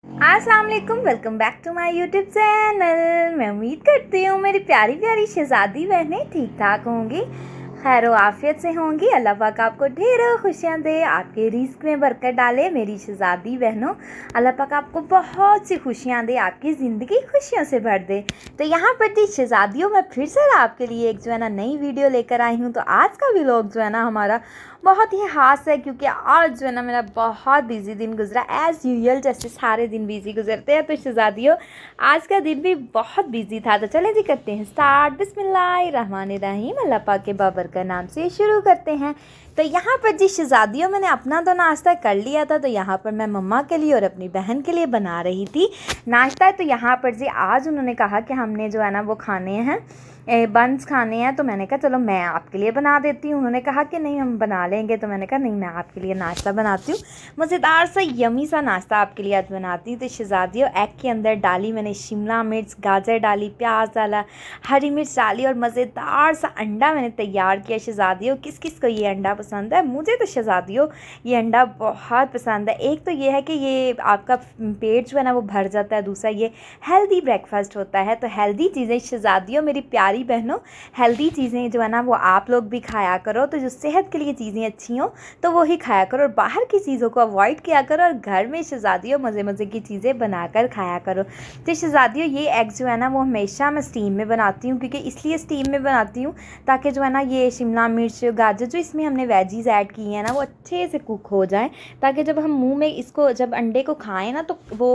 अस्सलाम वालेकुम, welcome back to my YouTube channel. मैं उम्मीद करती हूँ मेरी प्यारी प्यारी शहज़ादी बहनें ठीक ठाक होंगी, खैर व आफियत से होंगी। अल्लाह पाक आपको ढेरों खुशियाँ दे, आपके रिस्क में बरकत डाले मेरी शहज़ादी बहनों। अल्लाह पाक आपको बहुत सी खुशियाँ दे, आपकी ज़िंदगी खुशियों से भर दे। तो यहाँ पर जी शहज़ादियों, मैं फिर से आपके लिए एक जो है ना नई वीडियो लेकर आई हूँ। तो आज का व्लॉग जो है ना हमारा बहुत ही ख़ास है, क्योंकि आज जो है ना मेरा बहुत बिजी दिन गुजरा। एज़ यूजुअल जैसे सारे दिन बिजी गुजरते हैं, तो शहज़ादियों आज का दिन भी बहुत बिजी था। तो चलें जी करते हैं स्टार्ट। बिस्मिल्लाहिर्रहमानिर्रहीम, अल्लाह पाक के बाबर का नाम से शुरू करते हैं। तो यहाँ पर जी शहज़ादियों मैंने अपना तो नाश्ता कर लिया था। तो यहाँ पर मैं मम्मा के लिए और अपनी बहन के लिए बना रही थी नाश्ता। तो यहाँ पर जी आज उन्होंने कहा कि हमने जो है ना वो खाने हैं, बंस खाने हैं। तो मैंने कहा चलो मैं आपके लिए बना देती हूँ। उन्होंने कहा कि नहीं हम बना लेंगे। तो मैंने कहा नहीं, मैं आपके लिए नाश्ता बनाती हूँ, मज़ेदार सा यमी सा नाश्ता आपके लिए आज बनाती हूँ। तो शहज़ादियों एग के अंदर डाली मैंने शिमला मिर्च, गाजर डाली, प्याज डाला, हरी मिर्च डाली और मज़ेदार सा अंडा मैंने तैयार किया। शहज़ादियों किस किस को ये अंडा पसंद है? मुझे तो शहज़ादियों ये अंडा बहुत पसंद है। एक तो ये है कि ये आपका पेट जो है ना वो भर जाता है, दूसरा ये हेल्दी ब्रेकफास्ट होता है। तो हेल्दी चीज़ें शहज़ादियों, मेरी प्यारी बहनों, हेल्दी चीज़ें जो है ना वो आप लोग भी खाया करो। तो जो सेहत के लिए चीज़ें अच्छी हों तो वो ही खाया करो, और बाहर की चीज़ों को अवॉइड किया करो, और घर में शहज़ादियों मज़े मज़े की चीज़ें बनाकर खाया करो। तो शहज़ादियों ये एग जो है ना वो हमेशा मैं स्टीम में बनाती हूँ, क्योंकि इसलिए स्टीम में बनाती हूँ ताकि जो है ना ये शिमला मिर्च, गाजर जो इसमें हमने वेजीज ऐड की हैं ना वो अच्छे से कुक हो जाए, ताकि जब हम मुँह में इसको जब अंडे को खाएँ ना तो वो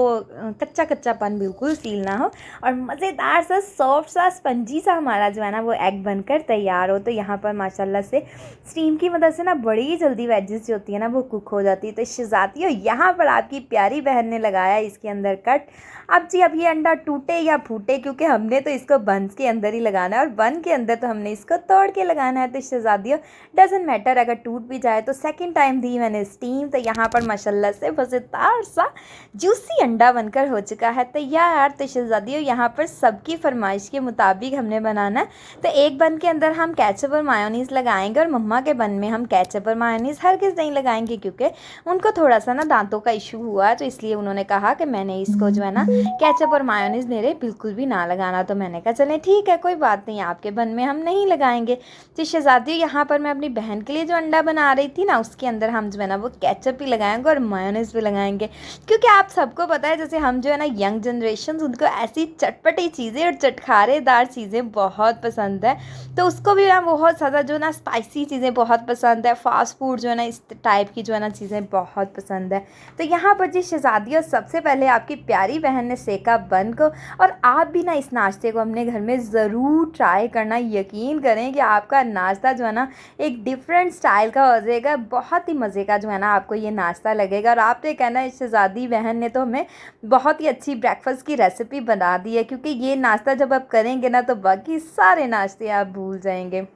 कच्चा कच्चापन बिल्कुल फील ना हो, और मज़ेदार सा सॉफ्ट सा स्पंजी सा हमारा जो है ना वो एग बनकर तैयार हो। तो यहाँ पर माशाल्लाह से स्टीम की मदद से ना बड़ी जल्दी वेजेस जो होती है ना वो कुक हो जाती है। तो शहज़ादियों यहाँ पर आपकी प्यारी बहन ने लगाया इसके अंदर कट। अब जी अब ये अंडा टूटे या फूटे, क्योंकि हमने तो इसको बंस के अंदर ही लगाना है, और बन के अंदर तो हमने इसको तोड़ के लगाना है। तो शहज़ादियों डजंट मैटर अगर टूट भी जाए। तो सेकंड टाइम दी मैंने स्टीम। तो यहाँ पर माशाल्लाह से मज़ेदार सा जूसी अंडा बनकर हो चुका है तैयार। तो शहज़ादियों यहाँ पर सबकी फरमाइश के मुताबिक हमने बनाना है। तो एक बन के अंदर हम केचप और मायोनीज़ लगाएंगे, और मम्मा के बन में हम केचप और मायोनीज़ हरगिज़ नहीं लगाएंगे, क्योंकि उनको थोड़ा सा ना दांतों का इशू हुआ है। तो इसलिए उन्होंने कहा कि मैंने इसको जो है ना केचप और मायोनीज़ मेरे बिल्कुल भी ना लगाना। तो मैंने कहा चलें ठीक है, कोई बात नहीं, आपके बन में हम नहीं लगाएंगे। तो शहज़ादियों यहाँ पर मैं अपनी बहन के लिए जो अंडा बना रही थी ना उसके अंदर हम जो है ना वो केचप भी लगाएंगे और मायोनीज़ भी लगाएंगे, क्योंकि आप सबको पता है जैसे हम जो है ना यंग जनरेशन उनको ऐसी चटपटी चीज़ें और चटखारेदार चीज़ें बहुत पसंद है। तो उसको भी ना बहुत ज़्यादा जो ना स्पाइसी चीज़ें बहुत पसंद है, फास्ट फूड जो है ना इस टाइप की जो है ना चीज़ें बहुत पसंद है। तो यहाँ पर जी शहज़ादियों सबसे पहले आपकी प्यारी बहन ने सेका बन को, और आप भी ना इस नाश्ते को अपने घर में ज़रूर ट्राई करना। यकीन करें कि आपका नाश्ता जो है ना एक डिफरेंट स्टाइल का हो जाएगा, बहुत ही मज़े का जो है ना आपको ये नाश्ता लगेगा। और आपने कहना है शहज़ादी बहन ने तो हमें बहुत ही अच्छी ब्रेकफास्ट की रेसिपी बना दी है, क्योंकि ये नाश्ता जब आप करेंगे ना तो बाकी सारे नाश्ते आप भूल जाएंगे।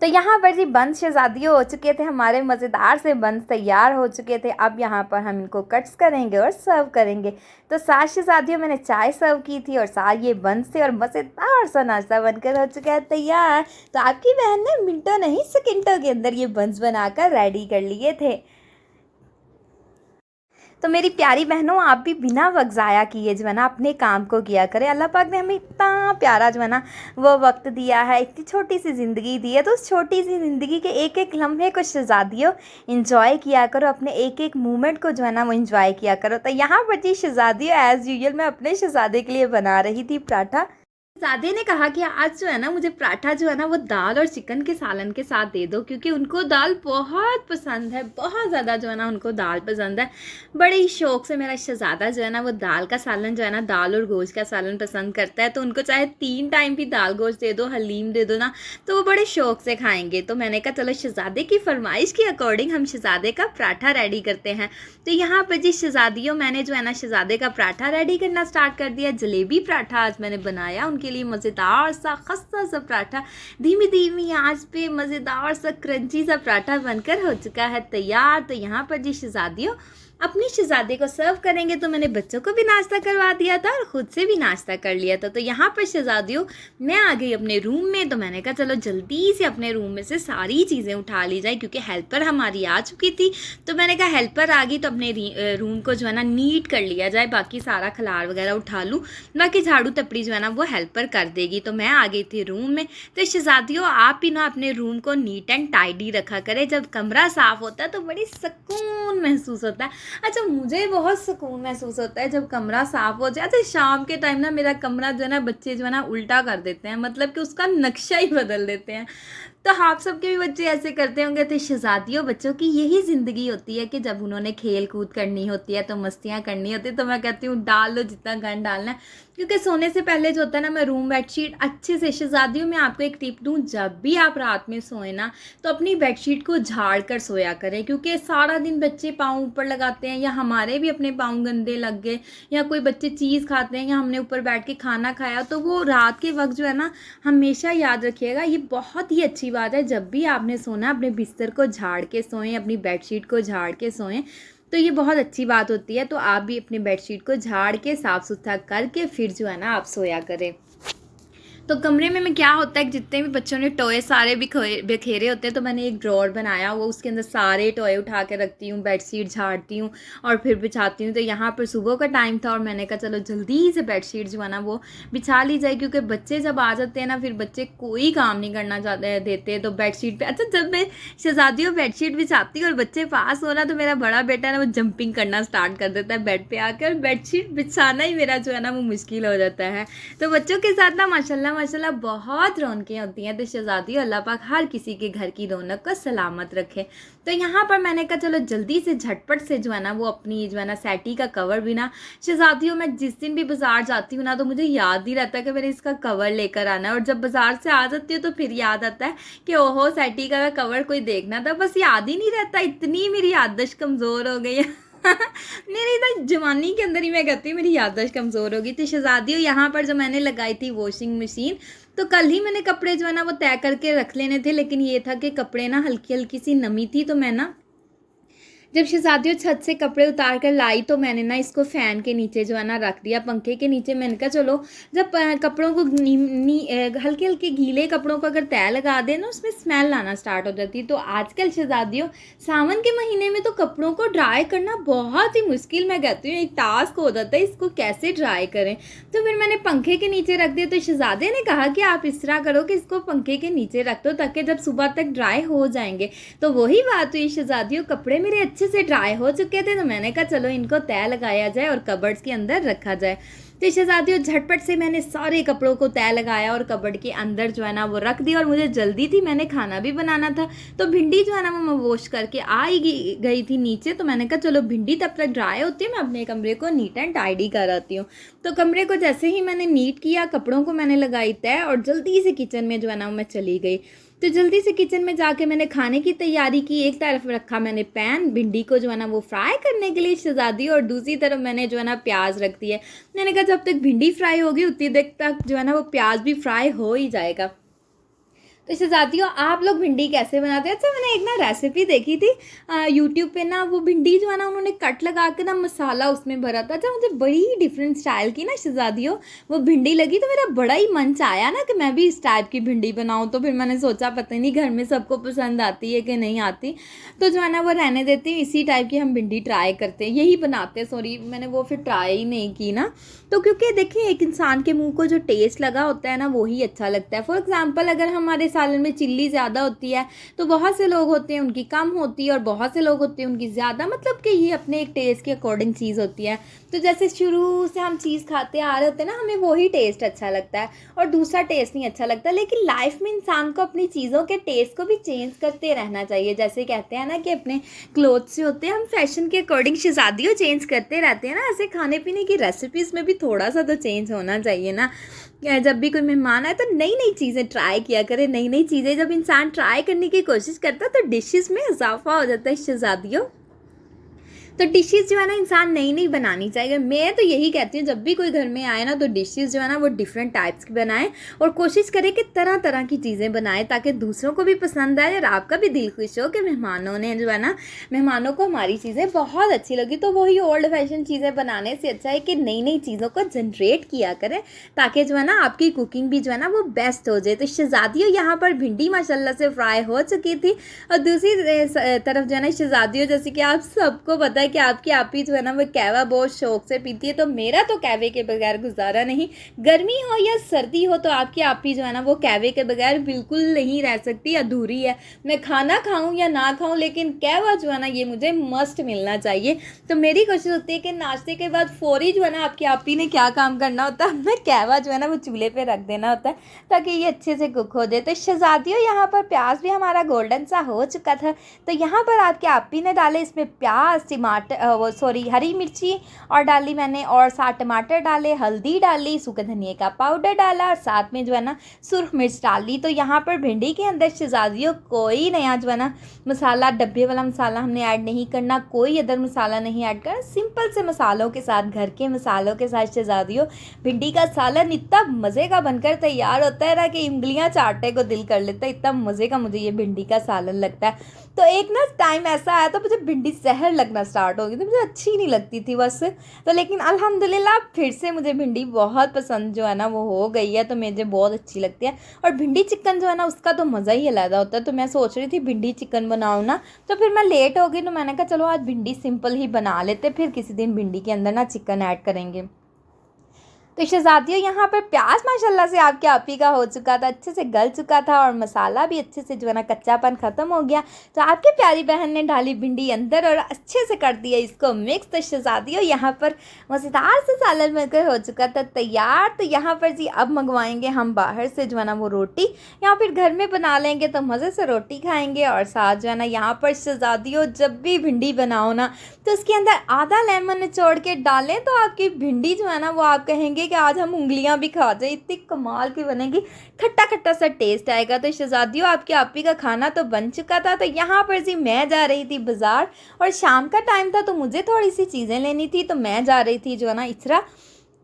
तो यहाँ पर जी बंस शहज़ादियों हो चुके थे, हमारे मज़ेदार से बंस तैयार हो चुके थे। अब यहाँ पर हम इनको कट्स करेंगे और सर्व करेंगे। तो साथ शहज़ादियों मैंने चाय सर्व की थी, और साथ ये बंस थे, और मज़ेदार सा नाश्ता बनकर हो चुका है तैयार। तो आपकी बहन ने मिनटों नहीं सेकंडों के अंदर ये बंस बनाकर रेडी कर लिए थे। तो मेरी प्यारी बहनों, आप भी बिना वक्त ज़ाया किए जो है ना अपने काम को किया करें। अल्लाह पाक ने हमें इतना प्यारा जो है ना वो वक्त दिया है, इतनी छोटी सी ज़िंदगी दी है। तो उस छोटी सी ज़िंदगी के एक एक लम्हे को शहज़ादियों इंजॉय किया करो, अपने एक एक मोमेंट को जो है ना वो इंजॉय किया करो। तो यहाँ पर जी शहज़ादियों एज़ यूजुअल मैं अपने शहज़ादे के लिए बना रही थी पराठा। शहज़ादे ने कहा कि आज जो है ना मुझे पराठा जो है ना वो दाल और चिकन के सालन के साथ दे दो, क्योंकि उनको दाल बहुत पसंद है, बहुत ज़्यादा जो है ना उनको दाल पसंद है। बड़े ही शौक़ से मेरा शहज़ादा जो है ना वो दाल का सालन जो है ना दाल और गोश्त का सालन पसंद करता है। तो उनको चाहे 3 टाइम भी दाल गोश्त दे दो, हलीम दे दो ना, तो वो बड़े शौक़ से खाएंगे। तो मैंने कहा चलो शहज़ादे की फरमाइश के अकॉर्डिंग हम शहज़ादे का पराठा रेडी करते हैं। तो यहाँ पर जी शहज़ादियों मैंने जो है ना शहज़ादे का पराठा रेडी करना स्टार्ट कर दिया। जलेबी पराठा आज मैंने बनाया उनके लिए, मज़ेदार सा खस्ता सा पराठा धीमी धीमी आंच पे मज़ेदार सा क्रंची सा पराठा बनकर हो चुका है तैयार। तो यहाँ पर जी शहज़ादियों अपनी शहज़ादी को सर्व करेंगे, तो मैंने बच्चों को भी नाश्ता करवा दिया था और ख़ुद से भी नाश्ता कर लिया था। तो यहाँ पर शहज़ादियों मैं आ गई अपने रूम में, तो मैंने कहा चलो जल्दी से अपने रूम में से सारी चीज़ें उठा ली जाए, क्योंकि हेल्पर हमारी आ चुकी थी। तो मैंने कहा हेल्पर आ गई तो अपने रूम को जो है ना नीट कर लिया जाए, बाकी सारा खलार वगैरह उठा लूँ, बाकी झाड़ू तपड़ी जो है ना वो हेल्पर कर देगी। तो मैं आ गई थी रूम में। तो शहज़ादियों आप भी ना अपने रूम को नीट एंड टाइडी रखा करें। जब कमरा साफ़ होता है तो बड़ी सुकून महसूस होता है। अच्छा, मुझे बहुत सुकून महसूस होता है जब कमरा साफ़ हो जाए। अच्छा, शाम के टाइम ना मेरा कमरा जो है ना बच्चे जो है ना उल्टा कर देते हैं, मतलब कि उसका नक्शा ही बदल देते हैं। तो आप सबके भी बच्चे ऐसे करते होंगे। तो शहज़ादियों बच्चों की यही ज़िंदगी होती है कि जब उन्होंने खेल कूद करनी होती है तो मस्तियाँ करनी होती है, तो मैं कहती हूँ डाल लो जितना गंद डालना है, क्योंकि सोने से पहले जो होता है ना मैं रूम बेडशीट अच्छे से, शहज़ादियों में आपको एक टिप दूँ, जब भी आप रात में सोए ना तो अपनी बेडशीट को झाड़ कर सोया करें, क्योंकि सारा दिन बच्चे पाँव ऊपर लगाते हैं, या हमारे भी अपने पाँव गंदे लग गए, या कोई बच्चे चीज़ खाते हैं, या हमने ऊपर बैठ के खाना खाया, तो वो रात के वक्त जो है ना हमेशा याद रखिएगा, ये बहुत ही अच्छी बात है, जब भी आपने सोना अपने बिस्तर को झाड़ के सोएं, अपनी बेडशीट को झाड़ के सोएं, तो ये बहुत अच्छी बात होती है। तो आप भी अपनी बेडशीट को झाड़ के साफ़ सुथरा करके फिर जो है ना आप सोया करें। तो कमरे में क्या होता है कि जितने भी बच्चों ने टॉय सारे भी बिखेरे होते हैं, तो मैंने एक ड्रॉर बनाया हुआ, उसके अंदर सारे टॉय उठा के रखती हूँ, बेडशीट झाड़ती हूँ और फिर बिछाती हूँ। तो यहाँ पर सुबह का टाइम था और मैंने कहा चलो जल्दी से बेडशीट जो है ना वो बिछा ली जाए, क्योंकि बच्चे जब आ जाते हैं ना फिर बच्चे कोई काम नहीं करना चाहते देते तो बेडशीट पर। अच्छा, जब मैं शहज़ादियों बेडशीट बिछाती हूँ और बच्चे पास हो ना, तो मेरा बड़ा बेटा ना वो जंपिंग करना स्टार्ट कर देता है बेड पर आकर। बेडशीट बिछाना ही मेरा जो है ना वो मुश्किल हो जाता है। तो बच्चों के साथ ना माशाल्लाह बहुत रौनकें होती हैं। तो शहज़ादी अल्लाह पाक हर किसी के घर की रौनक को सलामत रखे। तो यहाँ पर मैंने कहा चलो जल्दी से झटपट से जो है ना वो अपनी जो है ना सेटी का कवर भी ना, शहज़ादियों मैं जिस दिन भी बाज़ार जाती हूँ ना तो मुझे याद नहीं रहता कि मैंने इसका कवर लेकर आना है, और जब बाज़ार से आ जाती हूँ तो फिर याद आता है कि ओहो सेटी का कवर कोई देखना था, बस याद ही नहीं रहता। इतनी मेरी याददाश्त कमज़ोर हो गई है मेरी ना जवानी के अंदर ही मैं कहती हूँ मेरी याददाश्त कमज़ोर होगी। तो शहज़ादियों यहाँ पर जो मैंने लगाई थी वॉशिंग मशीन, तो कल ही मैंने कपड़े जो है ना वो तय करके रख लेने थे, लेकिन ये था कि कपड़े ना हल्की हल्की सी नमी थी, तो मैं ना जब शहज़ादियों छत से कपड़े उतार कर लाई तो मैंने ना इसको फ़ैन के नीचे जो है ना रख दिया, पंखे के नीचे। मैंने कहा चलो जब कपड़ों को हल्के हल्के गीले कपड़ों को अगर तय लगा दें ना उसमें स्मेल आना स्टार्ट हो जाती है। तो आजकल शहज़ादियों सावन के महीने में तो कपड़ों को ड्राई करना बहुत ही मुश्किल, मैं कहती हूँ एक टास्क हो जाता है, इसको कैसे ड्राई करें। तो फिर मैंने पंखे के नीचे रख दिया। तो शहज़ादे ने कहा कि आप इस तरह करो कि इसको पंखे के नीचे रख दो ताकि जब सुबह तक ड्राई हो जाएंगे। तो वही बात हुई, शहज़ादियों कपड़े मेरे अच्छे से ड्राई हो चुके थे, तो मैंने कहा चलो इनको तय लगाया जाए और कबर्ड्स के अंदर रखा जाए। तो शहज़ादियों झटपट से मैंने सारे कपड़ों को तय लगाया और कबर्ड के अंदर जो है ना वो रख दिया, और मुझे जल्दी थी, मैंने खाना भी बनाना था। तो भिंडी जो है ना वो मैं वॉश करके आ ही गई थी नीचे। तो मैंने कहा चलो भिंडी तब तक ड्राई होती है, मैं अपने कमरे को नीट एंड टाइडी कर आती हूँ। तो कमरे को जैसे ही मैंने नीट किया, कपड़ों को मैंने लगाई तय और जल्दी से किचन में जो है ना मैं चली गई। तो जल्दी से किचन में जाके मैंने खाने की तैयारी की। एक तरफ रखा मैंने पैन भिंडी को जो है ना वो फ्राई करने के लिए शहज़ादी, और दूसरी तरफ मैंने जो है ना प्याज रख दी है। मैंने कहा जब तक भिंडी फ्राई होगी उतनी देर तक जो है ना वो प्याज भी फ्राई हो ही जाएगा। तो शहज़ादियों आप लोग भिंडी कैसे बनाते हैं? अच्छा, मैंने एक ना रेसिपी देखी थी यूट्यूब पे ना, वो भिंडी जो है ना उन्होंने कट लगा के ना मसाला उसमें भरा था। अच्छा, मुझे बड़ी डिफरेंट स्टाइल की ना शहज़ादियों वो भिंडी लगी, तो मेरा बड़ा ही मन चाहा ना कि मैं भी इस टाइप की भिंडी बनाऊँ। तो फिर मैंने सोचा पता नहीं घर में सबको पसंद आती है कि नहीं आती, तो जो है ना वो रहने देती हूँ, इसी टाइप की हम भिंडी ट्राई करते हैं, यही बनाते हैं। सॉरी मैंने वो फिर ट्राई ही नहीं की ना। तो क्योंकि देखिए एक इंसान के मुँह को जो टेस्ट लगा होता है ना वही अच्छा लगता है। फॉर एग्ज़ाम्पल अगर हमारे सालन में चिल्ली ज़्यादा होती है तो बहुत से लोग होते हैं उनकी कम होती है, और बहुत से लोग होते हैं उनकी ज़्यादा, मतलब कि ये अपने एक टेस्ट के अकॉर्डिंग चीज़ होती है। तो जैसे शुरू से हम चीज़ खाते आ रहे होते हैं ना, हमें वही टेस्ट अच्छा लगता है और दूसरा टेस्ट नहीं अच्छा लगता। लेकिन लाइफ में इंसान को अपनी चीज़ों के टेस्ट को भी चेंज करते रहना चाहिए। जैसे कहते हैं ना कि अपने क्लोथ से होते हैं हम फैशन के अकॉर्डिंग शहज़ादियों चेंज करते रहते हैं ना, ऐसे खाने पीने की रेसिपीज़ में भी थोड़ा सा तो चेंज होना चाहिए ना। जब भी कोई मेहमान आए तो नई नई चीज़ें ट्राई किया करें। नई नई चीज़ें जब इंसान ट्राई करने की कोशिश करता है तो डिशेस में इजाफा हो जाता है शहज़ादियों। तो डिशेज़ जो है ना इंसान नई नई बनानी चाहिए। मैं तो यही कहती हूँ, जब भी कोई घर में आए ना तो डिशेज़ जो है ना वो डिफरेंट टाइप्स की बनाएं और कोशिश करें कि तरह तरह की चीज़ें बनाएं ताकि दूसरों को भी पसंद आए और आपका भी दिल खुश हो कि मेहमानों ने जो है ना, मेहमानों को हमारी चीज़ें बहुत अच्छी लगी। तो वही ओल्ड फैशन चीज़ें बनाने से अच्छा है कि नई नई चीज़ों को जनरेट किया करें ताकि जो है ना आपकी कुकिंग भी जो है ना वो बेस्ट हो जाए। तो शहज़ादियों यहाँ पर भिंडी माशाल्लाह से फ्राई हो चुकी थी और दूसरी तरफ जो है ना शहज़ादियों, जैसे कि आप सबको पता है कि आपकी आपी जो है ना वो कहवा बहुत शौक से पीती है, तो मेरा तो कहवे के बगैर गुजारा नहीं। गर्मी हो या सर्दी हो तो आपकी आपी जो है ना वो कहवे के बगैर बिल्कुल नहीं रह सकती, अधूरी है। मैं खाना खाऊं या ना खाऊं लेकिन कहवा जो है ना ये मुझे मस्ट मिलना चाहिए। तो मेरी कोशिश होती है कि नाश्ते के बाद फौरी जो है ना आपकी आपी ने क्या काम करना होता है, हमें कहवा जो है ना वो चूल्हे पे रख देना होता है ताकि ये अच्छे से कुक हो जाए। तो शहज़ादियों यहाँ पर प्याज भी हमारा गोल्डन सा हो चुका था, तो यहाँ पर आपकी आपी ने डाले इसमें प्याज, टमाटर, हरी मिर्ची और डाली मैंने, और साथ टमाटर डाले, हल्दी डाली, सूखे धनिया का पाउडर डाला और साथ में जो है ना सुर्ख मिर्च डाली। तो यहाँ पर भिंडी के अंदर शहज़ादियों कोई नया जो है ना मसाला, डब्बे वाला मसाला हमने ऐड नहीं करना, कोई अदर मसाला नहीं ऐड करना, सिंपल से मसालों के साथ, घर के मसालों के साथ शहज़ादियों भिंडी का सालन इतना मज़े का बनकर तैयार होता है ना कि उंगलियां चाटने को दिल कर लेता है। इतना मज़े का मुझे ये भिंडी का सालन लगता है। तो एक ना टाइम ऐसा आया तो मुझे भिंडी जहर लगना स्टार्ट हो गई थी, मुझे अच्छी नहीं लगती थी बस। तो लेकिन अल्हम्दुलिल्लाह फिर से मुझे भिंडी बहुत पसंद जो है ना वो हो गई है, तो मुझे बहुत अच्छी लगती है। और भिंडी चिकन जो है ना उसका तो मज़ा ही अलग होता है। तो मैं सोच रही थी भिंडी चिकन बनाऊँ ना, तो फिर मैं लेट हो गई, तो मैंने कहा चलो आज भिंडी सिंपल ही बना लेते, फिर किसी दिन भिंडी के अंदर ना चिकन ऐड करेंगे। तो शहज़ादियों यहाँ पर प्याज माशाल्लाह से आपके आपी का हो चुका था, अच्छे से गल चुका था और मसाला भी अच्छे से जो है ना कच्चापन ख़त्म हो गया। तो आपकी प्यारी बहन ने डाली भिंडी अंदर और अच्छे से कर दिया इसको मिक्स। तो शहज़ादियों यहाँ पर मज़ेदार से सालन बनकर हो चुका था तैयार। तो यहाँ पर जी अब मंगवाएंगे हम बाहर से जो है ना वो रोटी, या फिर घर में बना लेंगे तो मज़े से रोटी खाएँगे। और साथ जो है ना यहाँ पर शहज़ादियों जब भी भिंडी बनाओ ना तो उसके अंदर आधा लेमन निचोड़ के डालें तो आपकी भिंडी जो है ना वो आप कहेंगे कि आज हम उंगलियां भी खा जाए, इतनी कमाल की बनेगी, खट्टा खट्टा सा टेस्ट आएगा। तो शहज़ादियों आपकी आपी का खाना तो बन चुका था। तो यहाँ पर जी मैं जा रही थी बाज़ार और शाम का टाइम था तो मुझे थोड़ी सी चीज़ें लेनी थी, तो मैं जा रही थी जो है ना इचरा,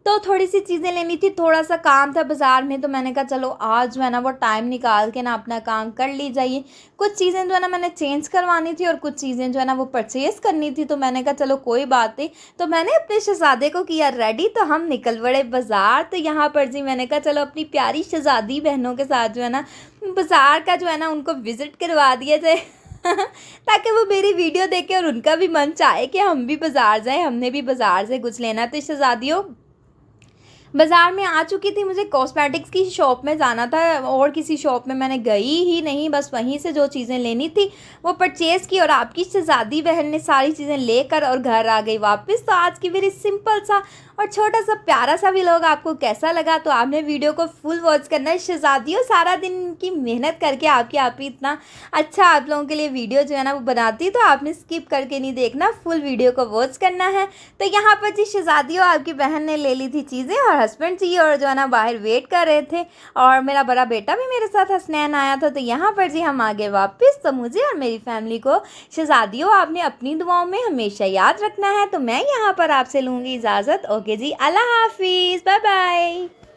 तो थोड़ी सी चीज़ें लेनी थी, थोड़ा सा काम था बाज़ार में। तो मैंने कहा चलो आज जो है ना वो टाइम निकाल के ना अपना काम कर ली जाइए। कुछ चीज़ें जो है ना मैंने चेंज करवानी थी और कुछ चीज़ें जो है ना वो परचेज़ करनी थी, तो मैंने कहा चलो कोई बात नहीं। तो मैंने अपने शहज़ादे को किया रेडी, तो हम निकल पड़े बाज़ार। तो यहाँ पर जी मैंने कहा चलो अपनी प्यारी शहज़ादी बहनों के साथ जो है ना बाज़ार का जो है ना उनको विज़िट करवा दिया जाए ताकि वो मेरी वीडियो देखें और उनका भी मन चाहे कि हम भी बाज़ार जाएं, हमने भी बाज़ार से कुछ लेना। तो शहज़ादियों बाज़ार में आ चुकी थी, मुझे कॉस्मेटिक्स की शॉप में जाना था और किसी शॉप में मैंने गई ही नहीं, बस वहीं से जो चीज़ें लेनी थी वो परचेज़ की और आपकी शहज़ादी बहन ने सारी चीज़ें लेकर और घर आ गई वापस। तो आज की मेरी सिंपल सा और छोटा सा प्यारा सा व्लॉग आपको कैसा लगा, तो आपने वीडियो को फुल वॉच करना है। शहज़ादियों सारा दिन की मेहनत करके आपकी आपी इतना अच्छा आप लोगों के लिए वीडियो जो है ना वो बनाती, तो आपने स्किप करके नहीं देखना, फुल वीडियो को वॉच करना है। तो यहाँ पर जी शहज़ादियों आपकी बहन ने ले ली थी चीज़ें और हस्बैंड जी और जो है ना बाहर वेट कर रहे थे, और मेरा बड़ा बेटा भी मेरे साथ हसनैन आया था। तो यहाँ पर जी हम आ गए वापस। तो मुझे और मेरी फैमिली को शहज़ादियों आपने अपनी दुआओं में हमेशा याद रखना है। तो मैं यहाँ पर आपसे लूँगी इजाज़त। ओके जी, अल्लाह हाफिज़, बाय बाय।